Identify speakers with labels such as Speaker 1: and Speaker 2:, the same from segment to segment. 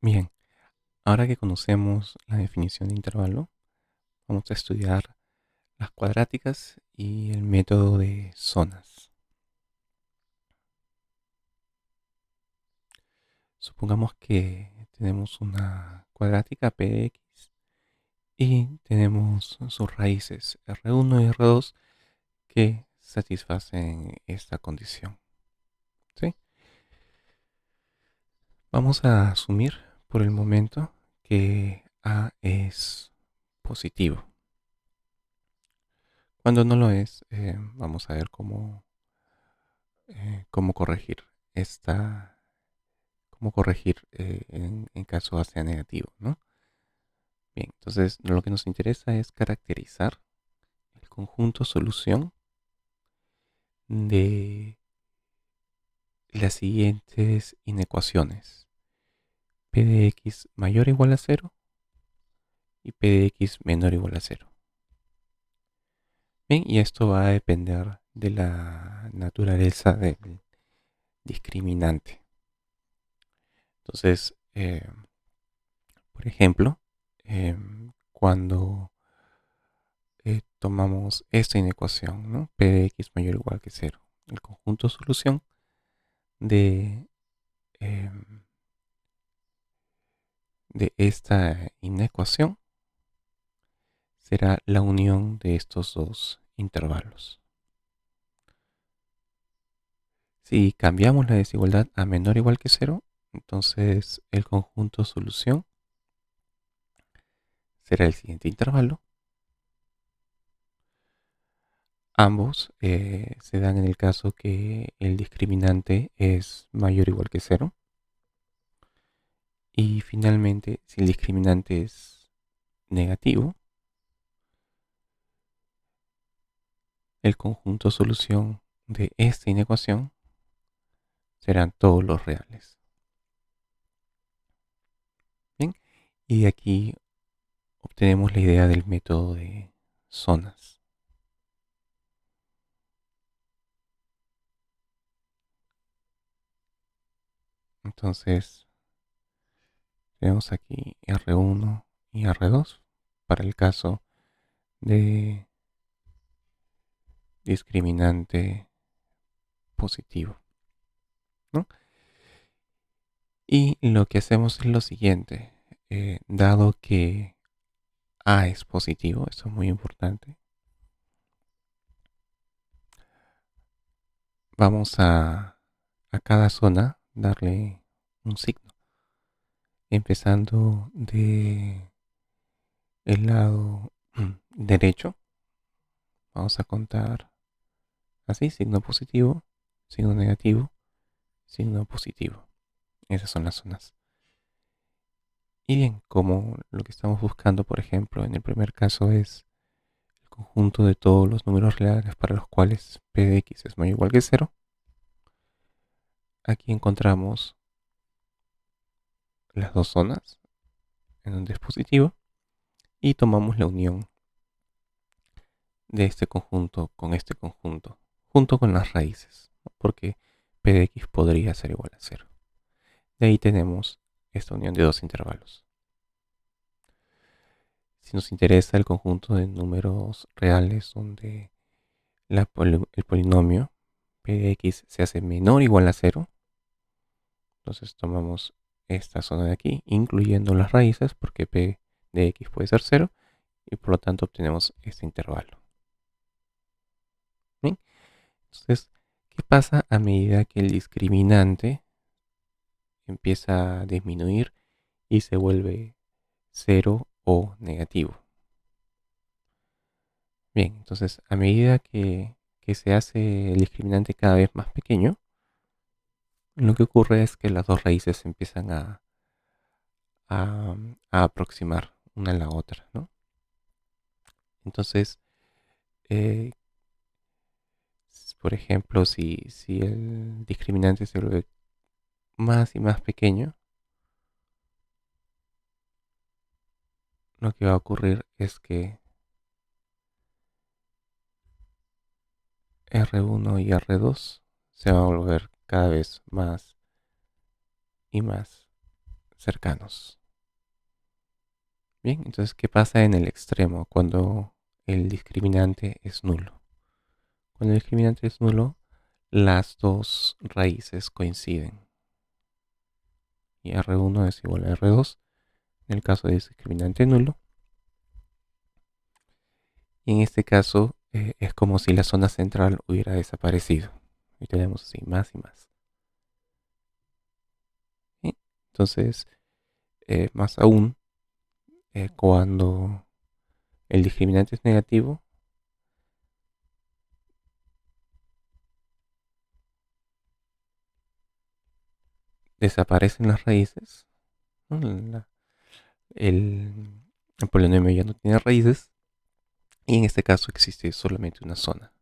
Speaker 1: Bien, ahora que conocemos la definición de intervalo, vamos a estudiar las cuadráticas y el método de zonas. Supongamos que tenemos una cuadrática p de x y tenemos sus raíces r1 y r2 que satisfacen esta condición. ¿Sí? Vamos a asumir por el momento que a es positivo. Cuando no lo es, vamos a ver cómo corregir esta, cómo corregir en caso A sea negativo, ¿no? Bien, entonces lo que nos interesa es caracterizar el conjunto solución de las siguientes inecuaciones: p de x mayor o igual a cero y p de x menor o igual a cero. Bien, y esto va a depender de la naturaleza del discriminante. Entonces, por ejemplo, cuando tomamos esta inecuación, ¿no? P de x mayor o igual que cero, el conjunto solución de, em, de esta inecuación será la unión de estos dos intervalos. Si cambiamos la desigualdad a menor o igual que cero, entonces el conjunto solución será el siguiente intervalo. Ambos se dan en el caso que el discriminante es mayor o igual que cero. Y finalmente, si el discriminante es negativo, el conjunto solución de esta inecuación serán todos los reales. Bien, y de aquí obtenemos la idea del método de zonas. Entonces, tenemos aquí R1 y R2 para el caso de discriminante positivo, ¿no? Y lo que hacemos es lo siguiente: dado que A es positivo, esto es muy importante, vamos a cada zona darle un signo, empezando de el lado derecho. Vamos a contar así: signo positivo, signo negativo, signo positivo. Esas son las zonas. Y bien, como lo que estamos buscando, por ejemplo, en el primer caso es el conjunto de todos los números reales para los cuales p de x es mayor o igual que cero, aquí encontramos las dos zonas en donde es positivo y tomamos la unión de este conjunto con este conjunto, junto con las raíces, ¿no? Porque p de x podría ser igual a cero. De ahí tenemos esta unión de dos intervalos. Si nos interesa el conjunto de números reales donde el polinomio p de x se hace menor o igual a cero, entonces tomamos esta zona de aquí, incluyendo las raíces, porque p de x puede ser cero, y por lo tanto obtenemos este intervalo. ¿Bien? Entonces, ¿qué pasa a medida que el discriminante empieza a disminuir y se vuelve cero o negativo? Bien, entonces a medida que se hace el discriminante cada vez más pequeño, lo que ocurre es que las dos raíces se empiezan a aproximar una a la otra, ¿no? Entonces, eh, por ejemplo, si el discriminante se vuelve más y más pequeño, lo que va a ocurrir es que R1 y R2 se van a volver cada vez más y más cercanos. Bien, entonces, ¿qué pasa en el extremo cuando el discriminante es nulo? Cuando el discriminante es nulo, las dos raíces coinciden. Y R1 es igual a R2 en el caso de discriminante nulo. Y en este caso es como si la zona central hubiera desaparecido. Y tenemos así más y más. ¿Sí? Entonces, más aún, cuando el discriminante es negativo, desaparecen las raíces, ¿no? El, el polinomio ya no tiene raíces y en este caso existe solamente una zona.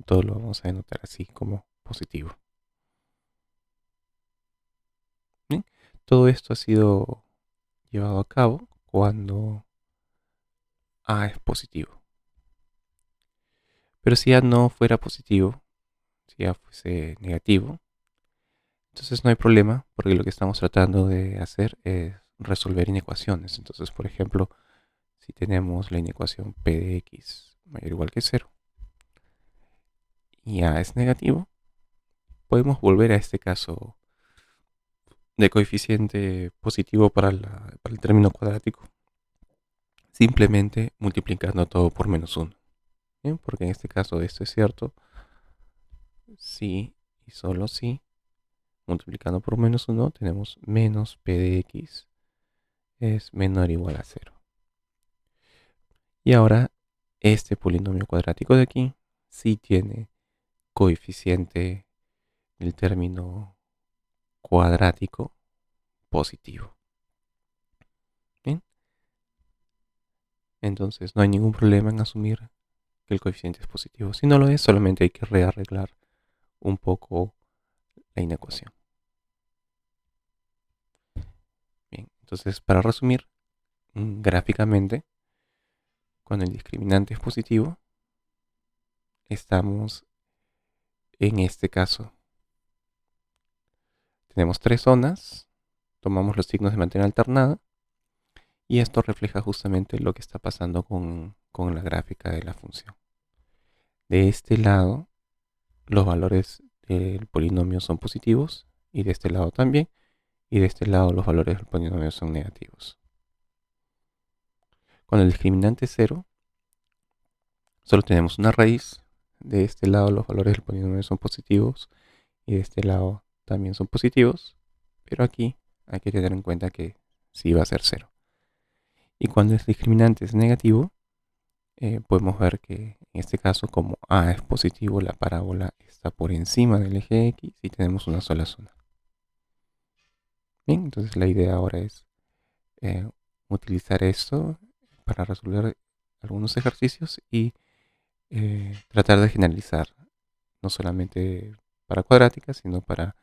Speaker 1: Todo lo vamos a denotar así como positivo. ¿Bien? Todo esto ha sido llevado a cabo cuando A es positivo. Pero si A no fuera positivo, si A fuese negativo, entonces no hay problema porque lo que estamos tratando de hacer es resolver inecuaciones. Entonces, por ejemplo, si tenemos la inecuación P de X mayor o igual que 0 y A es negativo, podemos volver a este caso de coeficiente positivo para el término cuadrático, simplemente multiplicando todo por -1. ¿Bien? Porque en este caso esto es cierto si y solo si, multiplicando por -1, tenemos menos P de X es menor o igual a 0. Y ahora este polinomio cuadrático de aquí sí tiene coeficiente del término cuadrático positivo. ¿Bien? Entonces no hay ningún problema en asumir que el coeficiente es positivo. Si no lo es, solamente hay que rearreglar un poco la inecuación. Bien, entonces para resumir, gráficamente, cuando el discriminante es positivo, estamos en este caso. Tenemos tres zonas, tomamos los signos de manera alternada y esto refleja justamente lo que está pasando con la gráfica de la función. De este lado, los valores del polinomio son positivos y de este lado también. Y de este lado los valores del polinomio son negativos. Cuando el discriminante es 0, solo tenemos una raíz. De este lado los valores del polinomio son positivos y de este lado también son positivos. Pero aquí hay que tener en cuenta que sí va a ser 0. Y cuando el discriminante es negativo, podemos ver que en este caso, como A es positivo, la parábola está por encima del eje X y tenemos una sola zona. Bien, entonces la idea ahora es utilizar esto para resolver algunos ejercicios y tratar de generalizar, no solamente para cuadráticas, sino para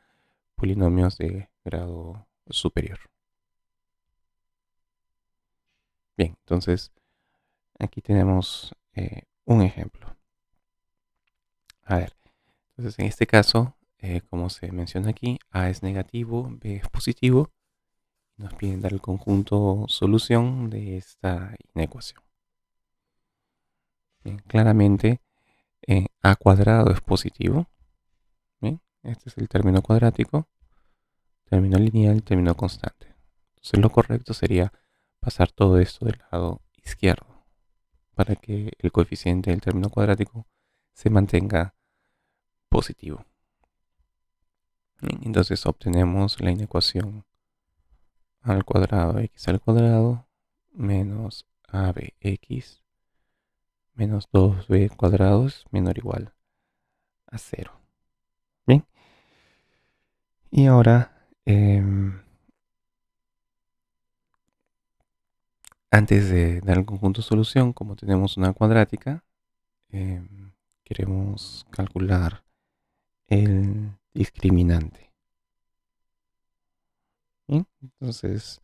Speaker 1: polinomios de grado superior. Bien, entonces aquí tenemos un ejemplo. A ver, entonces en este caso, como se menciona aquí, A es negativo, B es positivo. Nos piden dar el conjunto solución de esta inecuación. Bien, claramente A cuadrado es positivo. Bien, este es el término cuadrático, término lineal, término constante. Entonces lo correcto sería pasar todo esto del lado izquierdo para que el coeficiente del término cuadrático se mantenga positivo. Bien, entonces obtenemos la inecuación al cuadrado x al cuadrado menos abx menos 2b cuadrado es menor o igual a 0. Bien, y ahora antes de dar el conjunto solución, como tenemos una cuadrática, queremos calcular el discriminante. Bien, entonces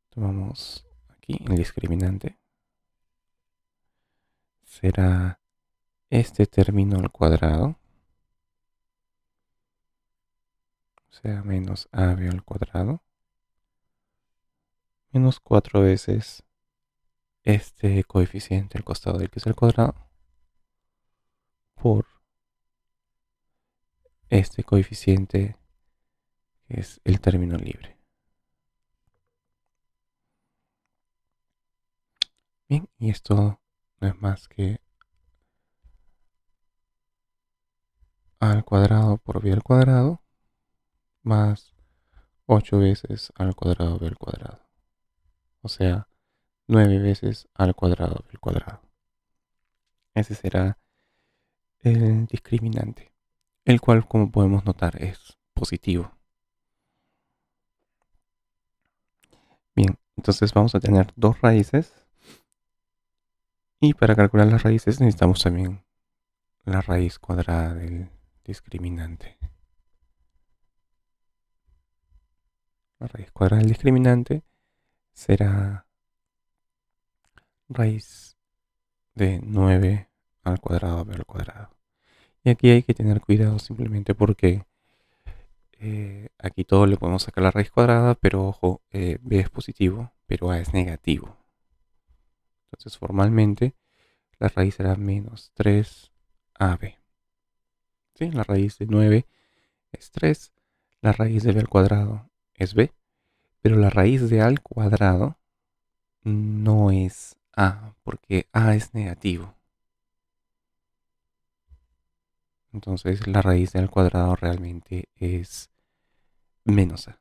Speaker 1: tomamos aquí el discriminante. Será este término al cuadrado, o sea, menos ab al cuadrado, menos 4 veces este coeficiente al costado del que es el cuadrado por este coeficiente que es el término libre. Bien, y esto no es más que a al cuadrado por b al cuadrado más 8 veces al cuadrado b al cuadrado. O sea, 9 veces al cuadrado b al cuadrado. Ese será el discriminante, el cual, como podemos notar, es positivo. Bien, entonces vamos a tener dos raíces y para calcular las raíces necesitamos también la raíz cuadrada del discriminante. La raíz cuadrada del discriminante será raíz de 9 al cuadrado b al cuadrado. Y aquí hay que tener cuidado simplemente porque aquí todo le podemos sacar la raíz cuadrada, pero ojo, b es positivo, pero a es negativo. Entonces formalmente la raíz será menos 3ab. ¿Sí? La raíz de 9 es 3, la raíz de b al cuadrado es b, pero la raíz de a al cuadrado no es a, porque a es negativo. Entonces la raíz de a al cuadrado realmente es menos a.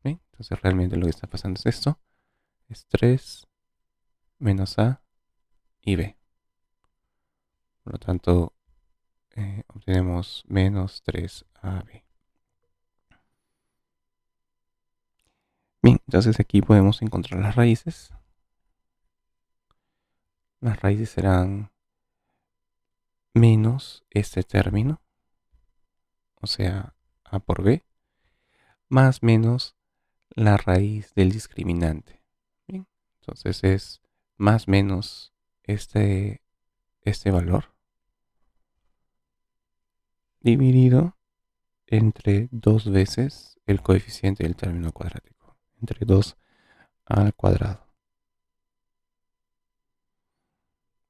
Speaker 1: ¿Sí? Entonces realmente lo que está pasando es esto, es 3 menos a y b. Por lo tanto, obtenemos menos 3ab. Bien, entonces aquí podemos encontrar las raíces. Las raíces serán menos este término, o sea, a por b, más menos la raíz del discriminante. Bien, entonces es más menos este valor dividido entre 2 veces el coeficiente del término cuadrático, entre 2 al cuadrado.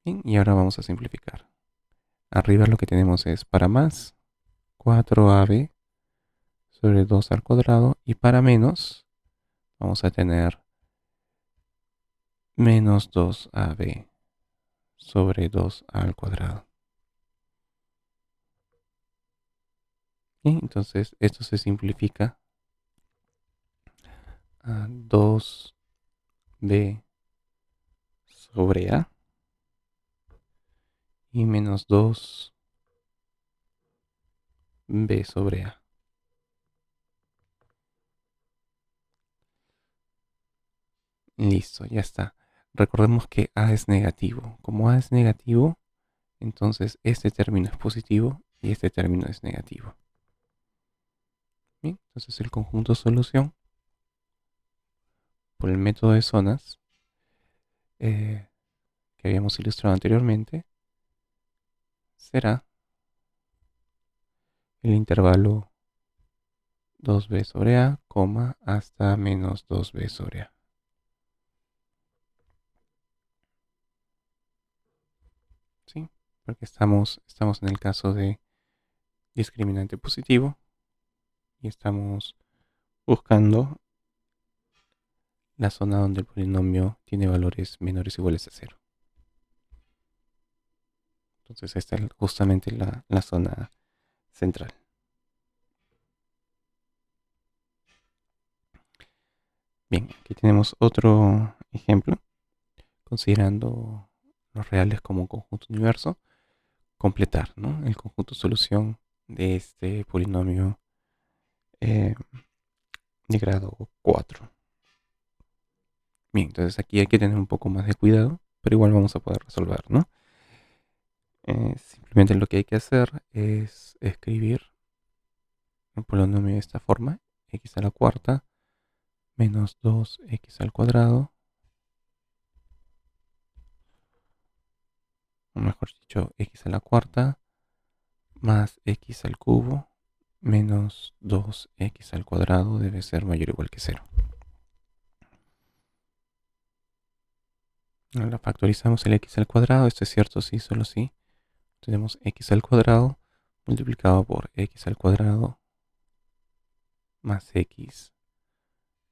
Speaker 1: Bien, y ahora vamos a simplificar. Arriba lo que tenemos es para más 4ab sobre 2 al cuadrado y para menos vamos a tener menos 2ab sobre 2 al cuadrado. Y entonces esto se simplifica a 2b sobre a y menos 2b sobre a. Listo, ya está. Recordemos que a es negativo. Como a es negativo, entonces este término es positivo y este término es negativo. Bien, entonces el conjunto solución por el método de zonas que habíamos ilustrado anteriormente será el intervalo 2b sobre a, hasta menos 2b sobre a. ¿Sí? Porque estamos en el caso de discriminante positivo y estamos buscando la zona donde el polinomio tiene valores menores o iguales a 0. Entonces esta es justamente la zona central. Bien, aquí tenemos otro ejemplo. Considerando los reales como un conjunto universo, completar, ¿no?, el conjunto solución de este polinomio de grado 4. Bien, entonces aquí hay que tener un poco más de cuidado, pero igual vamos a poder resolver, ¿no? Simplemente lo que hay que hacer es escribir el polinomio de esta forma: x a la cuarta menos 2x al cuadrado, o mejor dicho, x a la cuarta más x al cubo menos 2x al cuadrado debe ser mayor o igual que 0. Ahora factorizamos el x al cuadrado. Esto es cierto, sí, solo sí. Tenemos x al cuadrado multiplicado por x al cuadrado más x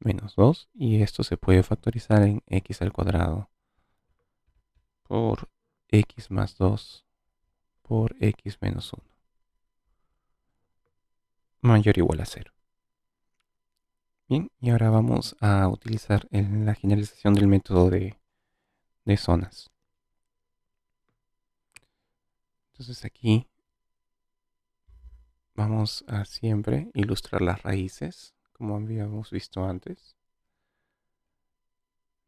Speaker 1: menos 2. Y esto se puede factorizar en x al cuadrado por x más 2 por x menos 1 mayor o igual a 0. Bien, y ahora vamos a utilizar la generalización del método de zonas. Entonces aquí vamos a siempre ilustrar las raíces, como habíamos visto antes.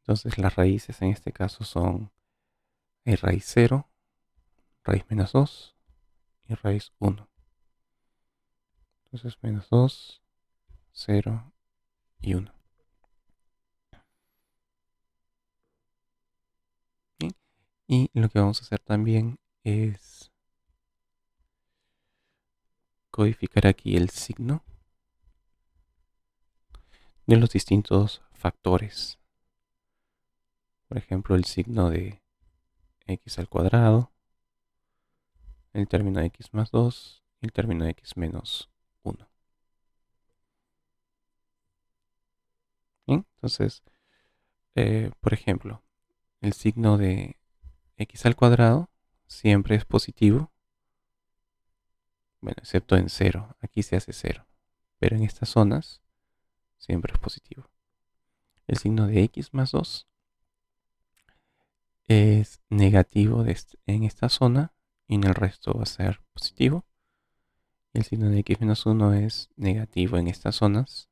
Speaker 1: Entonces las raíces en este caso son raíz 0, raíz menos 2 y raíz 1. Entonces menos 2, 0 y 1. Bien. Y lo que vamos a hacer también es codificar aquí el signo de los distintos factores. Por ejemplo, el signo de x al cuadrado, el término de x más 2 y el término de x menos 1. Bien, entonces, por ejemplo, el signo de x al cuadrado siempre es positivo, bueno, excepto en 0, aquí se hace 0, pero en estas zonas siempre es positivo. El signo de x más 2 es negativo en esta zona y en el resto va a ser positivo. Y el signo de x menos 1 es negativo en estas zonas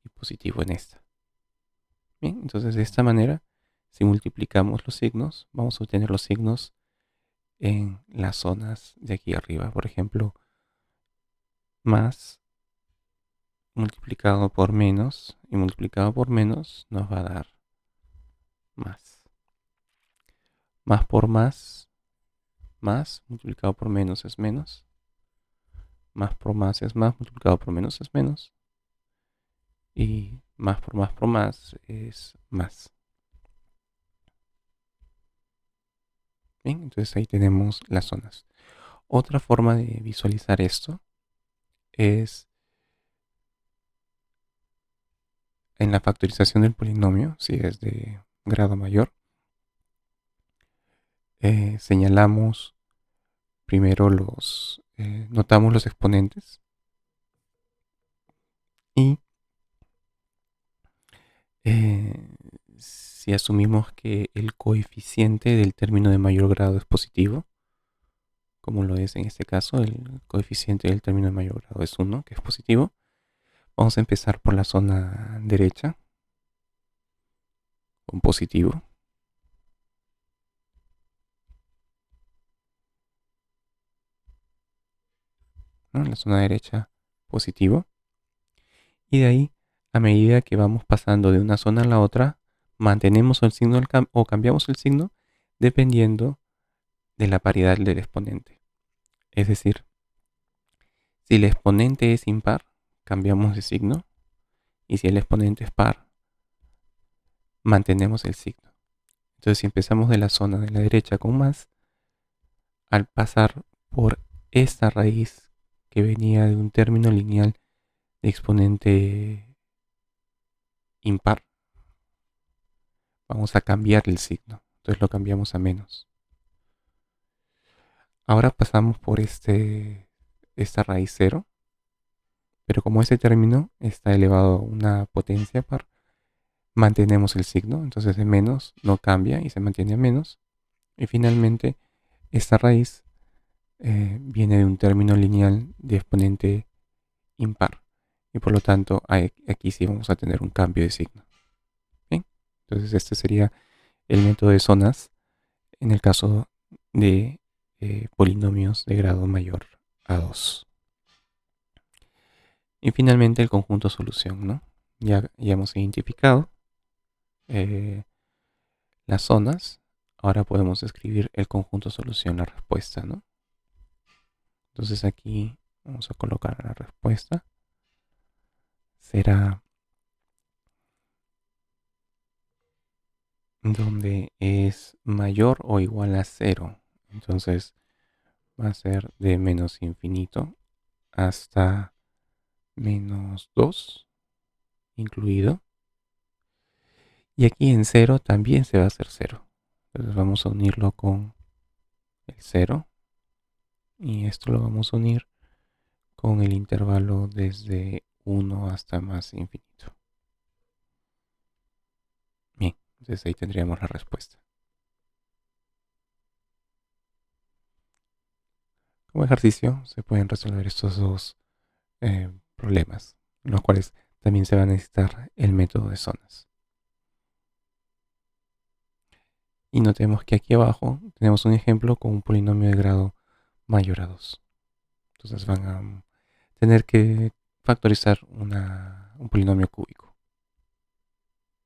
Speaker 1: y positivo en esta. Bien, entonces de esta manera, si multiplicamos los signos, vamos a obtener los signos en las zonas de aquí arriba. Por ejemplo, más multiplicado por menos y multiplicado por menos nos va a dar más. Más por más multiplicado por menos es menos. Más por más es más, multiplicado por menos es menos. Y más por más es más. Bien, entonces ahí tenemos las zonas. Otra forma de visualizar esto es en la factorización del polinomio, si es de grado mayor. Señalamos primero notamos los exponentes y eh, si asumimos que el coeficiente del término de mayor grado es positivo, como lo es en este caso, el coeficiente del término de mayor grado es 1, que es positivo, vamos a empezar por la zona derecha, con positivo. ¿No? En la zona derecha, positivo. Y de ahí, a medida que vamos pasando de una zona a la otra, mantenemos el signo o cambiamos el signo dependiendo de la paridad del exponente. Es decir, si el exponente es impar, cambiamos de signo. Y si el exponente es par, mantenemos el signo. Entonces, si empezamos de la zona de la derecha con más, al pasar por esta raíz que venía de un término lineal de exponente impar, vamos a cambiar el signo. Entonces lo cambiamos a menos. Ahora pasamos por esta raíz 0, pero como ese término está elevado a una potencia par, mantenemos el signo. Entonces de menos no cambia y se mantiene a menos. Y finalmente esta raíz viene de un término lineal de exponente impar. Y por lo tanto aquí sí vamos a tener un cambio de signo. ¿Bien? Entonces este sería el método de zonas en el caso de polinomios de grado mayor a 2. Y finalmente el conjunto solución, ¿no? Ya hemos identificado las zonas. Ahora podemos escribir el conjunto solución, la respuesta, ¿no? Entonces aquí vamos a colocar la respuesta. Será donde es mayor o igual a cero. Entonces va a ser de menos infinito hasta menos 2 incluido. Y aquí en cero también se va a hacer cero. Entonces vamos a unirlo con el cero. Y esto lo vamos a unir con el intervalo desde 1 hasta más infinito. Bien, entonces ahí tendríamos la respuesta. Como ejercicio se pueden resolver estos dos problemas, en los cuales también se va a necesitar el método de zonas. Y notemos que aquí abajo tenemos un ejemplo con un polinomio de grado mayor a 2. Entonces van a tener que factorizar un polinomio cúbico.